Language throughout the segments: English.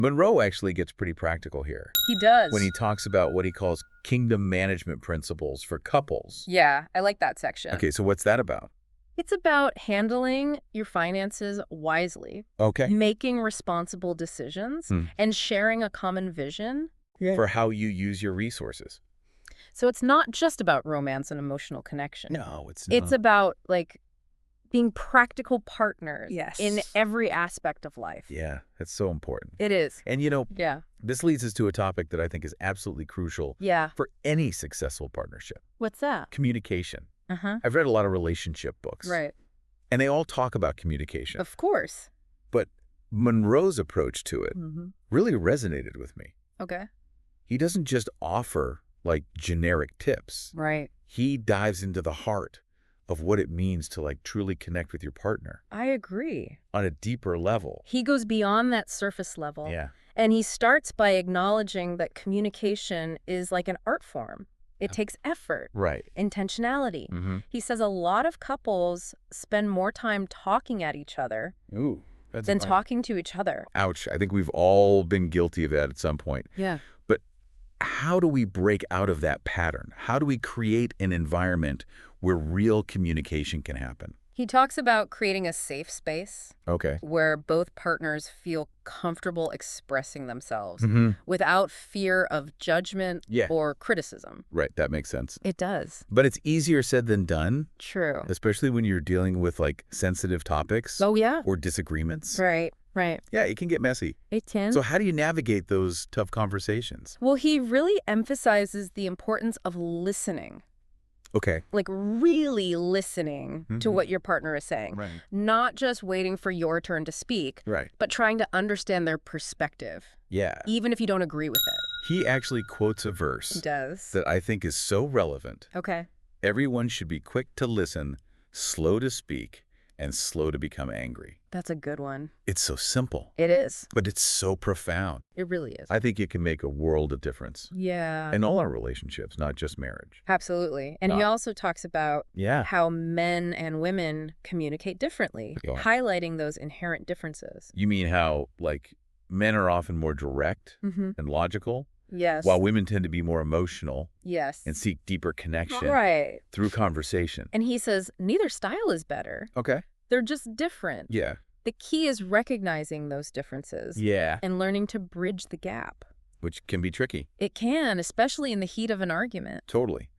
Monroe actually gets pretty practical here He does. when he talks about what he calls kingdom management principles for couples. Yeah, I like that section. Okay, so what's that about? It's about handling your finances wisely, Okay. making responsible decisions, and sharing a common vision. For how you use your resources. So it's not just about romance and emotional connection. No, it's not. It's about, like, being practical partners Yes. in every aspect of life. Yeah, that's so important. It is. And, Yeah. this leads us to a topic that I think is absolutely crucial Yeah. for any successful partnership. What's that? Communication. Uh-huh. I've read a lot of relationship books. Right. And they all talk about communication. Of course. But Monroe's approach to it really resonated with me. Okay. He doesn't just offer, like, generic tips. Right. He dives into the heart of what it means to, like, truly connect with your partner I agree. on a deeper level. He goes beyond that surface level. Yeah. And he starts by acknowledging that communication is like an art form. It takes effort, Right. intentionality. He says a lot of couples spend more time talking at each other Ooh. than talking to each other. Ouch. I think we've all been guilty of that at some point. Yeah. But how do we break out of that pattern? How do we create an environment where real communication can happen? He talks about creating a safe space Okay. where both partners feel comfortable expressing themselves Mm-hmm. without fear of judgment Yeah. or criticism. Right. That makes sense. It does. But it's easier said than done, True. especially when you're dealing with, like, sensitive topics Oh, yeah. or disagreements. Right. Right. Yeah, it can get messy. It can. So how do you navigate those tough conversations? Well, he really emphasizes the importance of listening, Okay. like really listening to what your partner is saying, Right. not just waiting for your turn to speak, Right. but trying to understand their perspective, Yeah. even if you don't agree with it. He actually quotes a verse Does. that I think is so relevant. Okay. Everyone should be quick to listen, slow to speak, and slow to become angry. That's a good one. It's so simple, It is. but it's so profound. It really is. I think it can make a world of difference Yeah. in all our relationships, not just marriage. Absolutely. And he also talks about Yeah. how men and women communicate differently, Go on. highlighting those inherent differences. You mean how, like, men are often more direct Mm-hmm. and logical, Yes. while women tend to be more emotional Yes. and seek deeper connection Right. through conversation. And he says neither style is better. Okay. They're just different. Yeah. The key is recognizing those differences Yeah. and learning to bridge the gap. Which can be tricky. It can, especially in the heat of an argument. Totally.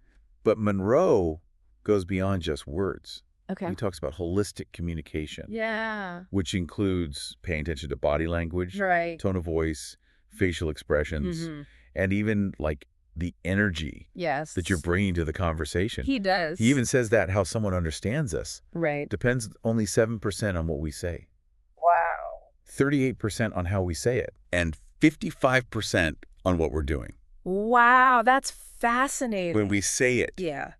But Monroe goes beyond just words. Okay. He talks about holistic communication, Yeah. which includes paying attention to body language, Right. tone of voice, facial expressions, and even, like, the energy Yes. that you're bringing to the conversation. He does. He even says that how someone understands us Right. depends only 7% on what we say, Wow. 38% on how we say it, and 55% on what we're doing. Wow. That's fascinating. When we say it, Yeah.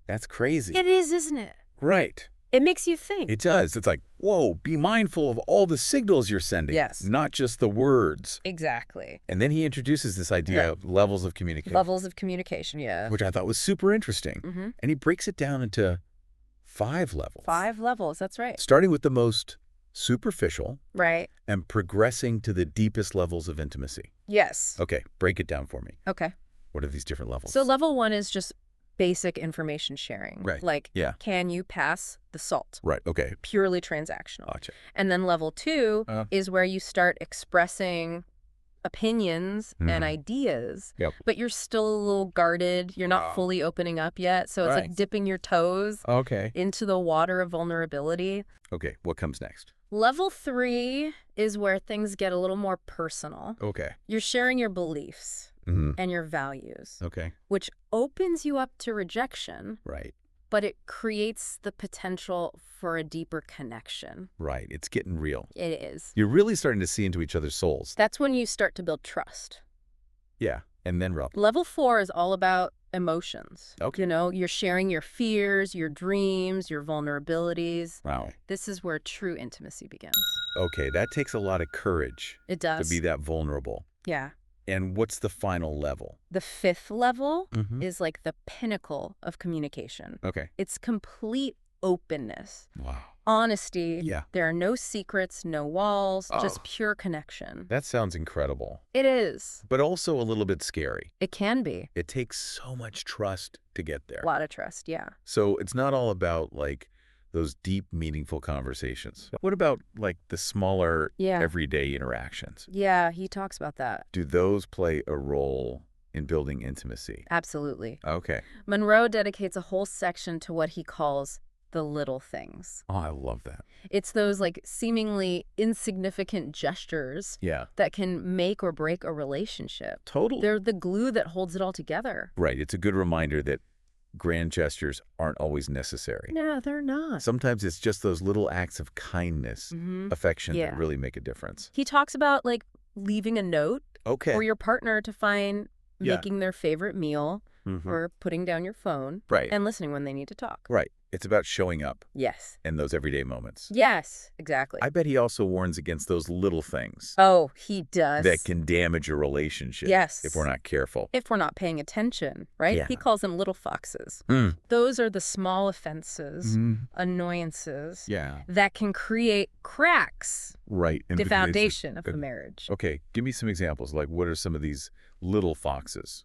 that's crazy. It is, isn't it? Right. It makes you think. It does. It's like, whoa, be mindful of all the signals you're sending. Yes. Not just the words. Exactly. And then he introduces this idea of levels of communication, Levels of communication, yeah. which I thought was super interesting. Mm-hmm. And he breaks it down into 5 levels. 5 levels, that's right. Starting with the most superficial Right. and progressing to the deepest levels of intimacy. Yes. Okay, break it down for me. Okay. What are these different levels? So level 1 is just basic information sharing. Right. Like, Yeah. can you pass the salt? Right, okay. Purely transactional. Gotcha. And then level 2 Uh. is where you start expressing opinions and Mhm. ideas, Yep. but you're still a little guarded. You're not Wow. fully opening up yet. So it's like Right. dipping your toes Okay. into the water of vulnerability. Okay, what comes next? Level 3 is where things get a little more personal. Okay. You're sharing your beliefs Mm-hmm. and your values, Okay. which opens you up to rejection, Right. but it creates the potential for a deeper connection. Right. It's getting real. It is. You're really starting to see into each other's souls. That's when you start to build trust. Yeah. And then real. Level 4 is all about emotions. Okay. You know, you're sharing your fears, your dreams, your vulnerabilities. Wow. This is where true intimacy begins. Okay, that takes a lot of courage It to does. be that vulnerable. Yeah. And what's the final level? The 5th level Mm-hmm. is like the pinnacle of communication. Okay. It's complete openness. Wow. Honesty. Yeah. There are no secrets, no walls, Oh, just pure connection. that sounds incredible, It is. but also a little bit scary. It can be. It takes so much trust to get there. A lot of trust, yeah. So it's not all about like those deep, meaningful conversations. What about like the smaller, Yeah. everyday interactions? Yeah, he talks about that. Do those play a role in building intimacy? Absolutely. Okay. Munroe dedicates a whole section to what he calls the little things. Oh, I love that. It's those like seemingly insignificant gestures Yeah. that can make or break a relationship. Totally. They're the glue that holds it all together. Right. It's a good reminder that grand gestures aren't always necessary. No, they're not. Sometimes it's just those little acts of kindness, affection Yeah. that really make a difference. He talks about like leaving a note Okay. for your partner to find Yeah. making their favorite meal Mhm. or putting down your phone Right. and listening when they need to talk. Right. It's about showing up Yes. in those everyday moments. Yes, exactly. I bet he also warns against those little things Oh, he does. that can damage a relationship Yes. if we're not careful. If we're not paying attention, right? Yeah. He calls them little foxes. Mm. Those are the small offenses, Mhm. annoyances Yeah. that can create cracks, Right. the foundation of a marriage. Okay. Give me some examples. Like, what are some of these little foxes?